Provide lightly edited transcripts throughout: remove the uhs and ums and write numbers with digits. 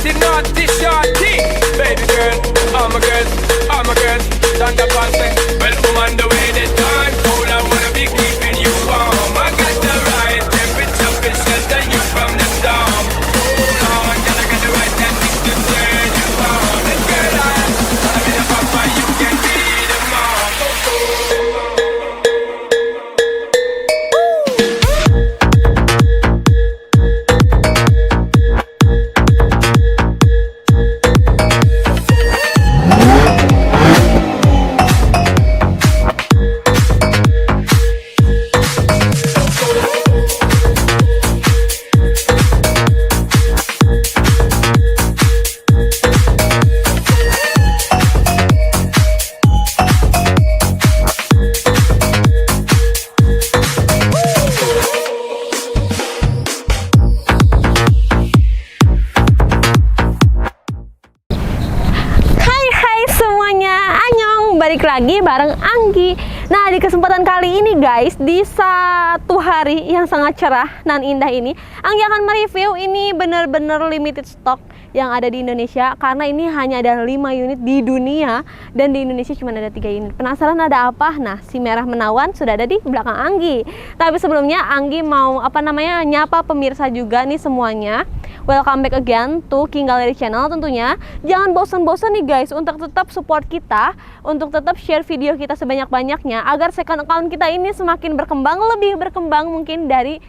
the naughty shorty. Baby girl, all my girls, stand up and say, well, woman, the way the time cold, I wanna be keeping you warm. I got the right temperature to shelter you from the storm. Hold on, girl, I got the right tactics to turn you on. And girl, I'm in a papa, you can be the mom. Balik lagi bareng Anggi. Nah, di kesempatan kali ini guys, di satu hari yang sangat cerah dan indah ini, Anggi akan mereview ini bener-bener limited stock yang ada di Indonesia, karena ini hanya ada 5 unit di dunia dan di Indonesia cuma ada 3 unit. Penasaran ada apa? Nah, si merah menawan sudah ada di belakang Anggi. Tapi sebelumnya Anggi mau nyapa pemirsa juga nih semuanya. Welcome back again to King Gallery Channel tentunya. Jangan bosan-bosan nih guys untuk tetap support kita, untuk tetap share video kita sebanyak-banyaknya agar second account kita ini semakin berkembang, lebih berkembang mungkin dari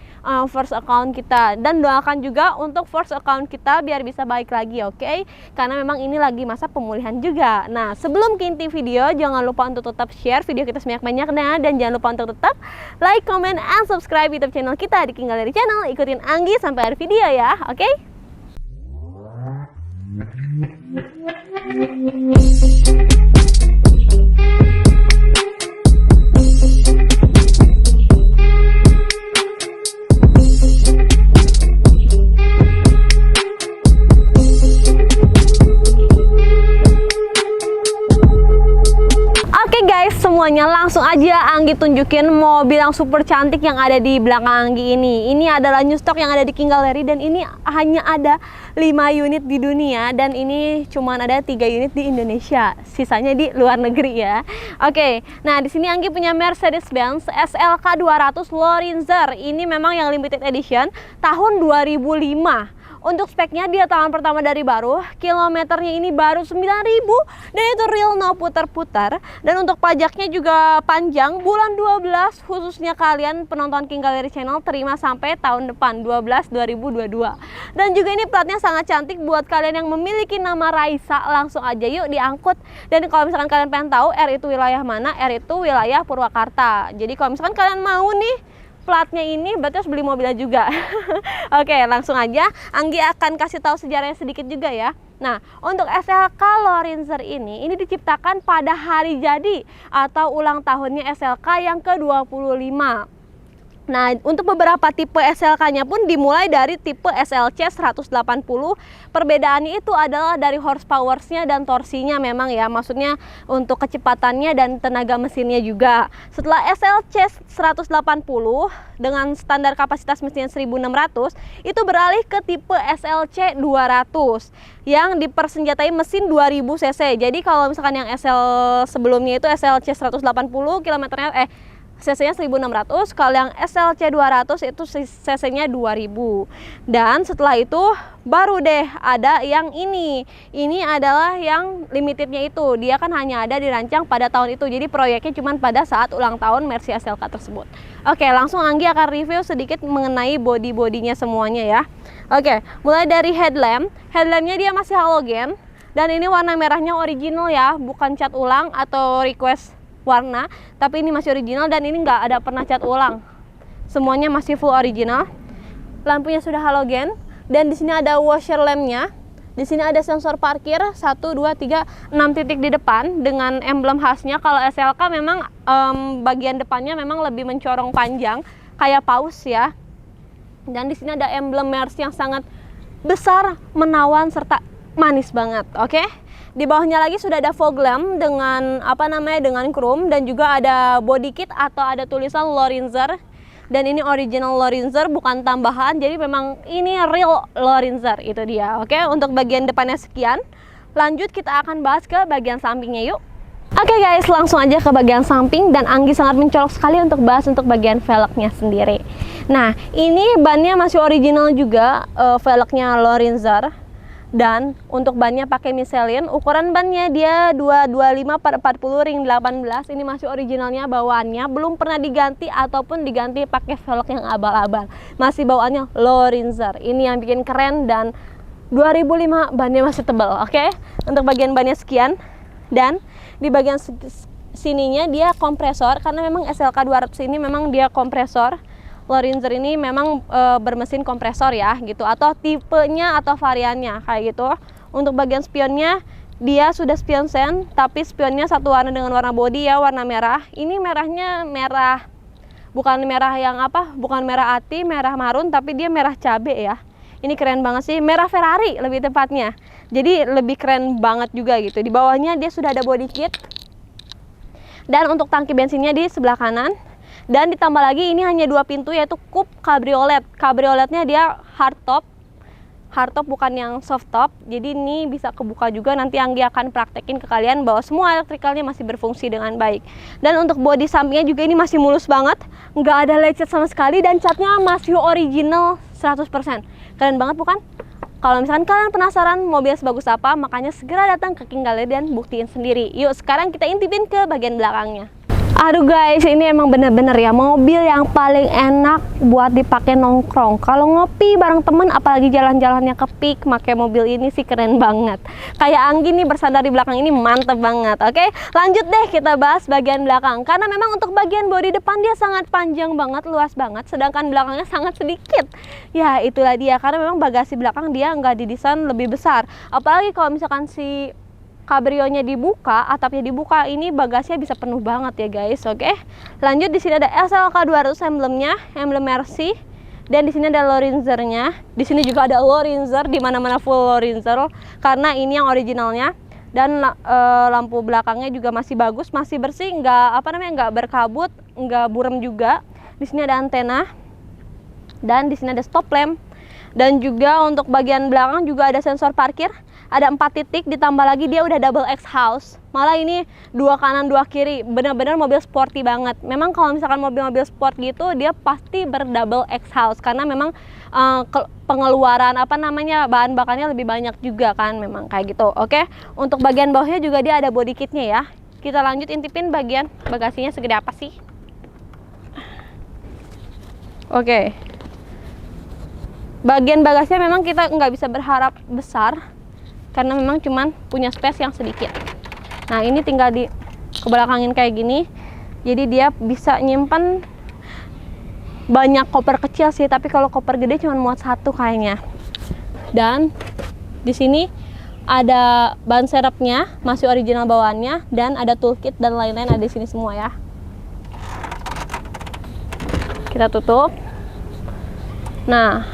first account kita. Dan doakan juga untuk first account kita biar bisa baik lagi, oke? Karena memang ini lagi masa pemulihan juga. Nah, sebelum ke inti video, jangan lupa untuk tetap share video kita sebanyak-banyaknya, dan jangan lupa untuk tetap like, comment, and subscribe YouTube channel kita di King Gallery Channel. Ikutin Anggi sampai akhir video ya, oke? Semuanya langsung aja Anggi tunjukin mobil yang super cantik yang ada di belakang Anggi ini. Ini adalah new stock yang ada di King Gallery, dan ini hanya ada 5 unit di dunia, dan ini cuma ada 3 unit di Indonesia. Sisanya di luar negeri ya. Oke, nah di sini Anggi punya Mercedes-Benz SLK 200 Lorenzer. Ini memang yang limited edition tahun 2005. Untuk speknya dia tahun pertama dari baru, kilometernya ini baru 9.000, dan itu real no putar-putar. Dan untuk pajaknya juga panjang, bulan 12 khususnya kalian penonton King Gallery Channel terima sampai tahun depan 2022. Dan juga ini platnya sangat cantik buat kalian yang memiliki nama Raisa, langsung aja yuk diangkut. Dan kalau misalkan kalian pengen tahu R itu wilayah mana, R itu wilayah Purwakarta. Jadi kalau misalkan kalian mau nih platnya ini, berarti harus beli mobilnya juga. Oke, langsung aja Anggi akan kasih tahu sejarahnya sedikit juga ya. Nah, untuk SLK Lorenzer ini diciptakan pada hari jadi atau ulang tahunnya SLK yang ke-25. Nah, untuk beberapa tipe SLK-nya pun dimulai dari tipe SLC 180. Perbedaannya itu adalah dari horsepower-nya dan torsinya memang ya. Maksudnya untuk kecepatannya dan tenaga mesinnya juga. Setelah SLC 180 dengan standar kapasitas mesin 1600, itu beralih ke tipe SLC 200 yang dipersenjatai mesin 2000 cc. Jadi kalau misalkan yang SL sebelumnya itu SLC 180 kilometernya cc-nya 1600, kalau yang SLC 200 itu cc-nya 2000. Dan setelah itu baru deh ada yang ini. Ini adalah yang limitednya itu. Dia kan hanya ada dirancang pada tahun itu. Jadi proyeknya cuma pada saat ulang tahun Mercy SLK tersebut. Oke, langsung Anggi akan review sedikit mengenai body-bodinya semuanya ya. Oke, mulai dari headlamp. Headlampnya dia masih halogen, dan ini warna merahnya original ya, bukan cat ulang atau request warna, tapi ini masih original, dan ini nggak ada pernah cat ulang. Semuanya masih full original. Lampunya sudah halogen, dan di sini ada washer lampnya. Di sini ada sensor parkir 1, 2, 3, 6 titik di depan dengan emblem khasnya. Kalau SLK memang bagian depannya memang lebih mencorong panjang kayak paus ya. Dan di sini ada emblem Mercy yang sangat besar, menawan serta manis banget. Oke. Di bawahnya lagi sudah ada fog lamp dengan dengan chrome, dan juga ada body kit atau ada tulisan Lorenzer. Dan ini original Lorenzer, bukan tambahan. Jadi memang ini real Lorenzer, itu dia. Oke, untuk bagian depannya sekian. Lanjut kita akan bahas ke bagian sampingnya yuk. Oke guys, langsung aja ke bagian samping, dan Anggi sangat mencolok sekali untuk bahas untuk bagian velgnya sendiri. Nah, ini bannya masih original juga, velgnya Lorenzer. Dan untuk bannya pakai Michelin, ukuran bannya dia 225/40 ring 18. Ini masih originalnya bawaannya, belum pernah diganti ataupun diganti pakai velg yang abal-abal. Masih bawaannya Lorenzer. Ini yang bikin keren, dan 2005 bannya masih tebal. Oke, untuk bagian bannya sekian. Dan di bagian sininya dia kompresor, karena memang SLK 200 ini memang dia kompresor. Lorenzer ini memang bermesin kompresor ya gitu, atau tipenya atau variannya kayak gitu. Untuk bagian spionnya dia sudah spion sen, tapi spionnya satu warna dengan warna body ya, warna merah. Ini merahnya merah, bukan merah yang apa, bukan merah ati, merah marun, tapi dia merah cabe ya. Ini keren banget sih, merah Ferrari lebih tepatnya. Jadi lebih keren banget juga gitu. Di bawahnya dia sudah ada body kit. Dan untuk tangki bensinnya di sebelah kanan. Dan ditambah lagi ini hanya 2 pintu, yaitu coupe cabriolet. Cabrioletnya dia hardtop. Hardtop bukan yang soft top. Jadi ini bisa kebuka juga, nanti Anggi akan praktekin ke kalian bahwa semua elektrikalnya masih berfungsi dengan baik. Dan untuk bodi sampingnya juga ini masih mulus banget. Nggak ada lecet sama sekali, dan catnya masih original 100%. Keren banget bukan? Kalau misalkan kalian penasaran mobil sebagus apa, makanya segera datang ke King Gallery dan buktiin sendiri. Yuk sekarang kita intipin ke bagian belakangnya. Aduh guys, ini emang bener-bener ya mobil yang paling enak buat dipakai nongkrong. Kalau ngopi bareng temen, apalagi jalan-jalannya ke Peak, pakai mobil ini sih keren banget. Kayak Anggi nih bersandar di belakang ini mantep banget. Oke, lanjut deh kita bahas bagian belakang. Karena memang untuk bagian bodi depan dia sangat panjang banget, luas banget, sedangkan belakangnya sangat sedikit. Ya itulah dia, karena memang bagasi belakang dia nggak didesain lebih besar. Apalagi kalau misalkan si Cabrionya dibuka, atapnya dibuka, ini bagasinya bisa penuh banget ya guys. Oke, lanjut di sini ada SLK 200 emblemnya, emblem Mercy, dan di sini ada Lorenzernya. Di sini juga ada Lorenzer, di mana-mana full Lorenzer karena ini yang originalnya. Dan lampu belakangnya juga masih bagus, masih bersih, nggak berkabut, nggak buram juga. Di sini ada antena, dan di sini ada stop lamp, dan juga untuk bagian belakang juga ada sensor parkir. Ada 4 titik, ditambah lagi dia udah double exhaust. Malah ini 2 kanan 2 kiri, benar-benar mobil sporty banget. Memang kalau misalkan mobil-mobil sport gitu, dia pasti berdouble exhaust karena memang pengeluaran bahan bakarnya lebih banyak juga kan, memang kayak gitu. Oke, untuk bagian bawahnya juga dia ada body kitnya ya. Kita lanjut intipin bagian bagasinya segede apa sih. Oke, bagian bagasinya memang kita nggak bisa berharap besar, karena memang cuman punya space yang sedikit. Nah ini tinggal di kebelakangin kayak gini, jadi dia bisa nyimpan banyak koper kecil sih, tapi kalau koper gede cuma muat 1 kayaknya. Dan di sini ada ban serepnya, masih original bawaannya, dan ada toolkit dan lain-lain ada di sini semua ya. Kita tutup. Nah,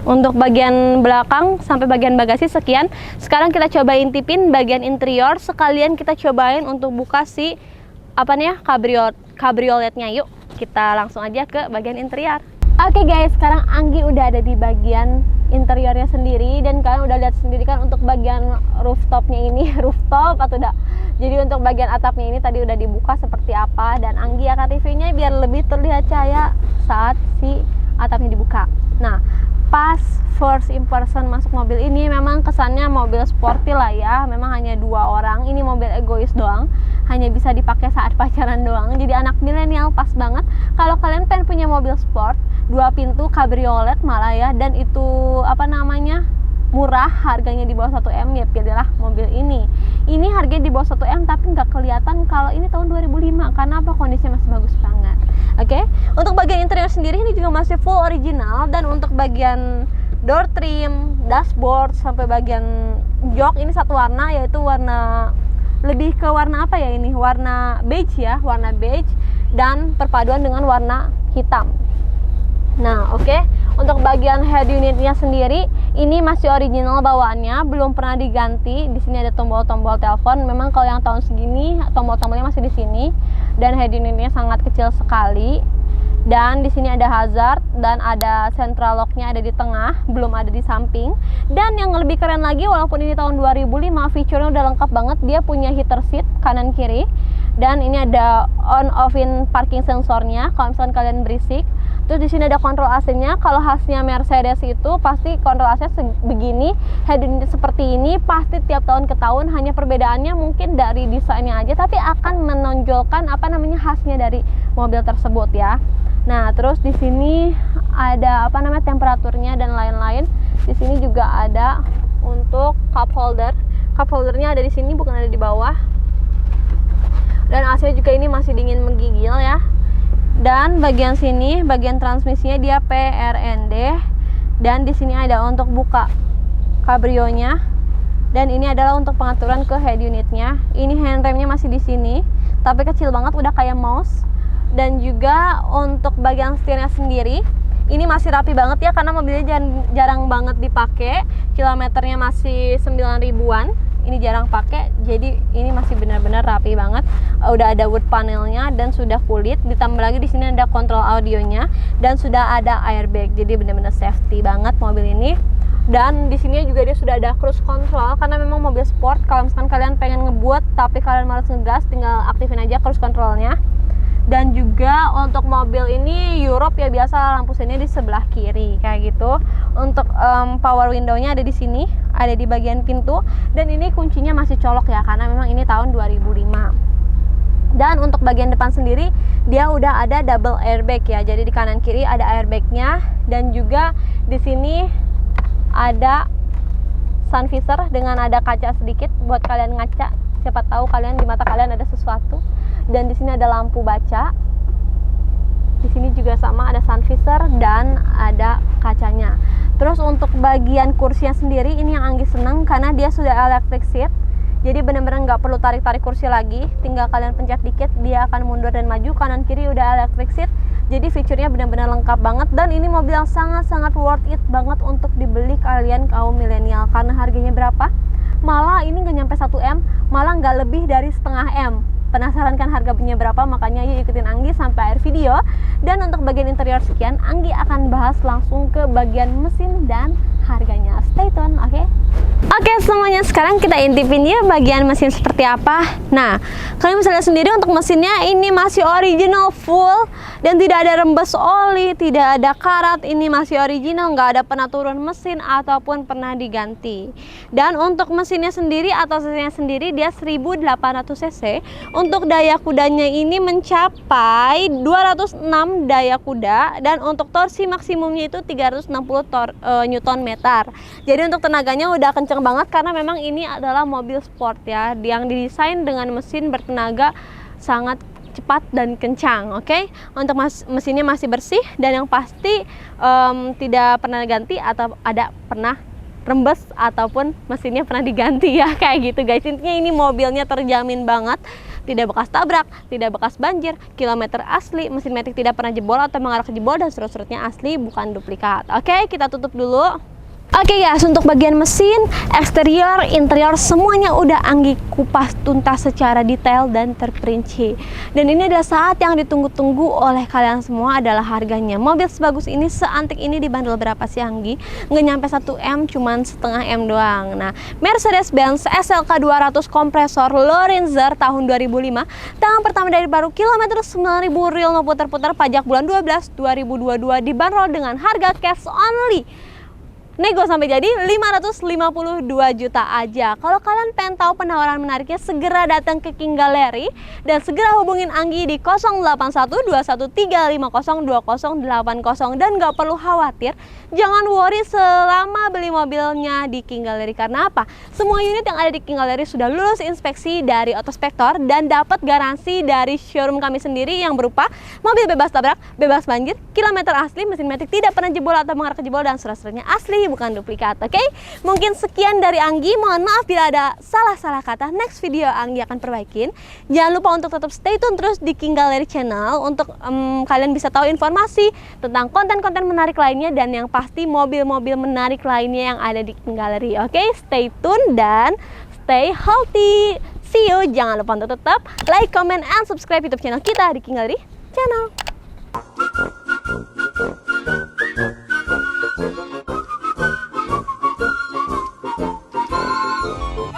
untuk bagian belakang sampai bagian bagasi sekian. Sekarang kita coba intipin bagian interior, sekalian kita cobain untuk buka si cabrioletnya. Yuk kita langsung aja ke bagian interior. Oke guys, sekarang Anggi udah ada di bagian interiornya sendiri, dan kalian udah lihat sendiri kan untuk bagian rooftopnya ini rooftop atau enggak. Jadi untuk bagian atapnya ini tadi udah dibuka seperti apa, dan Anggi akan reviewnya biar lebih terlihat cahaya saat si atapnya dibuka. Nah, pas first impression masuk mobil ini memang kesannya mobil sporty lah ya. Memang hanya 2 orang, ini mobil egois doang, hanya bisa dipakai saat pacaran doang. Jadi anak milenial pas banget kalau kalian pengen punya mobil sport 2 pintu cabriolet malah ya, dan itu murah, harganya di bawah 1 M, ya pilihlah mobil ini. Ini harganya di bawah 1 M tapi nggak kelihatan kalau ini tahun 2005 karena apa, kondisinya masih bagus banget. Oke, untuk bagian interior sendiri ini juga masih full original, dan untuk bagian door trim, dashboard sampai bagian jok ini satu warna, yaitu warna lebih ke warna apa ya ini, warna beige ya, warna beige dan perpaduan dengan warna hitam. Nah, oke. Untuk bagian head unitnya sendiri ini masih original bawaannya, belum pernah diganti. Di sini ada tombol-tombol telepon. Memang kalau yang tahun segini tombol-tombolnya masih di sini. dan head unitnya sangat kecil sekali. Dan di sini ada hazard dan ada central locknya ada di tengah, belum ada di samping. Dan yang lebih keren lagi, walaupun ini tahun 2005, fiturnya udah lengkap banget. Dia punya heater seat kanan kiri, dan ini ada on off in parking sensornya kalau misalkan kalian berisik. Terus di sini ada kontrol AC-nya. Kalau khasnya Mercedes itu pasti kontrol AC begini, head unit seperti ini, pasti tiap tahun ke tahun. Hanya perbedaannya mungkin dari desainnya aja, tapi akan menonjolkan apa namanya khasnya dari mobil tersebut ya. Nah, terus di sini ada apa namanya temperaturnya dan lain-lain. Di sini juga ada untuk cup holder. Cup holdernya ada di sini, bukan ada di bawah. Dan AC juga ini masih dingin menggigil ya. Dan bagian sini, bagian transmisinya dia PRND. Dan di sini ada untuk buka kabrionya. Dan ini adalah untuk pengaturan ke head unitnya. Ini handremnya masih di sini, tapi kecil banget, udah kayak mouse. Dan juga untuk bagian setirnya sendiri ini masih rapi banget ya, karena mobilnya jarang banget dipakai, kilometernya masih 9 ribuan. Ini jarang pakai, jadi ini masih benar-benar rapi banget. Udah ada wood panelnya dan sudah kulit. Ditambah lagi di sini ada kontrol audionya dan sudah ada airbag. Jadi benar-benar safety banget mobil ini. Dan di sini juga dia sudah ada cruise control, karena memang mobil sport. Kalau misalkan kalian pengen ngebuat tapi kalian malas ngegas, tinggal aktifin aja cruise controlnya. Dan juga untuk mobil ini Europe ya, biasa lampu seninya di sebelah kiri kayak gitu. Untuk power window-nya ada di sini, ada di bagian pintu, dan ini kuncinya masih colok ya, karena memang ini tahun 2005. Dan untuk bagian depan sendiri dia udah ada double airbag ya, jadi di kanan kiri ada airbagnya. Dan juga di sini ada sun visor dengan ada kaca sedikit buat kalian ngaca, siapa tahu kalian di mata kalian ada sesuatu. Dan di sini ada lampu baca. Di sini juga sama, ada sun visor dan ada kacanya. Terus untuk bagian kursinya sendiri ini yang Anggi seneng, karena dia sudah electric seat. Jadi benar-benar nggak perlu tarik-tarik kursi lagi, tinggal kalian pencet dikit dia akan mundur dan maju. Kanan kiri udah electric seat. Jadi fiturnya benar-benar lengkap banget, dan ini mobil yang sangat-sangat worth it banget untuk dibeli kalian kaum milenial. Karena harganya berapa? Malah ini nggak nyampe 1 M, malah nggak lebih dari setengah M. Penasaran kan harganya berapa? Makanya yuk ikutin Anggi sampai akhir video. Dan untuk bagian interior sekian, Anggi akan bahas langsung ke bagian mesin dan harganya. Stay tune, oke? Oke semuanya, sekarang kita intipin ya bagian mesin seperti apa. Nah, kalian bisa lihat sendiri untuk mesinnya ini masih original full dan tidak ada rembes oli, tidak ada karat. Ini masih original, nggak ada pernah turun mesin ataupun pernah diganti. Dan untuk mesinnya sendiri atau cc-nya sendiri dia 1800 cc. Untuk daya kudanya ini mencapai 206 daya kuda, dan untuk torsi maksimumnya itu 360 Newton meter. Jadi untuk tenaganya udah kenceng banget, karena memang ini adalah mobil sport ya, yang didesain dengan mesin bertenaga sangat cepat dan kencang. Oke, untuk mesinnya masih bersih, dan yang pasti tidak pernah ganti atau ada pernah rembes ataupun mesinnya pernah diganti ya, kayak gitu guys. Intinya ini mobilnya terjamin banget, tidak bekas tabrak, tidak bekas banjir, kilometer asli, mesin matic tidak pernah jebol atau mengarah ke jebol, dan surut-surutnya asli bukan duplikat. Oke, kita tutup dulu. Oke guys, untuk bagian mesin, eksterior, interior semuanya udah Anggi kupas tuntas secara detail dan terperinci. Dan ini adalah saat yang ditunggu-tunggu oleh kalian semua, adalah harganya. Mobil sebagus ini, seantik ini dibanderol berapa sih Anggi? Nggak nyampe 1 M, cuman setengah M doang. Nah, Mercedes-Benz SLK 200 kompresor Lorenzer tahun 2005, tahun pertama dari baru, kilometer 9.000 real, no putar-putar, pajak bulan 12 2022, dibanderol dengan harga cash only, nego sampai jadi 552 juta aja. Kalau kalian pengen tahu penawaran menariknya, segera datang ke King Gallery dan segera hubungin Anggi di 081213502080. Dan nggak perlu khawatir, jangan worry selama beli mobilnya di King Gallery. Karena apa? Semua unit yang ada di King Gallery sudah lulus inspeksi dari Autospektor dan dapat garansi dari showroom kami sendiri yang berupa mobil bebas tabrak, bebas banjir, kilometer asli, mesin matic tidak pernah jebol atau mengarah ke jebol, dan surat-suratnya asli bukan duplikat. Oke, mungkin sekian dari Anggi. Mohon maaf bila ada salah-salah kata. Next video Anggi akan perbaikin. Jangan lupa untuk tetap stay tune terus di King Gallery Channel untuk kalian bisa tahu informasi tentang konten-konten menarik lainnya, dan yang pasti mobil-mobil menarik lainnya yang ada di King Gallery. Oke, stay tune dan stay healthy. See you. Jangan lupa untuk tetap like, comment, and subscribe YouTube channel kita di King Gallery Channel.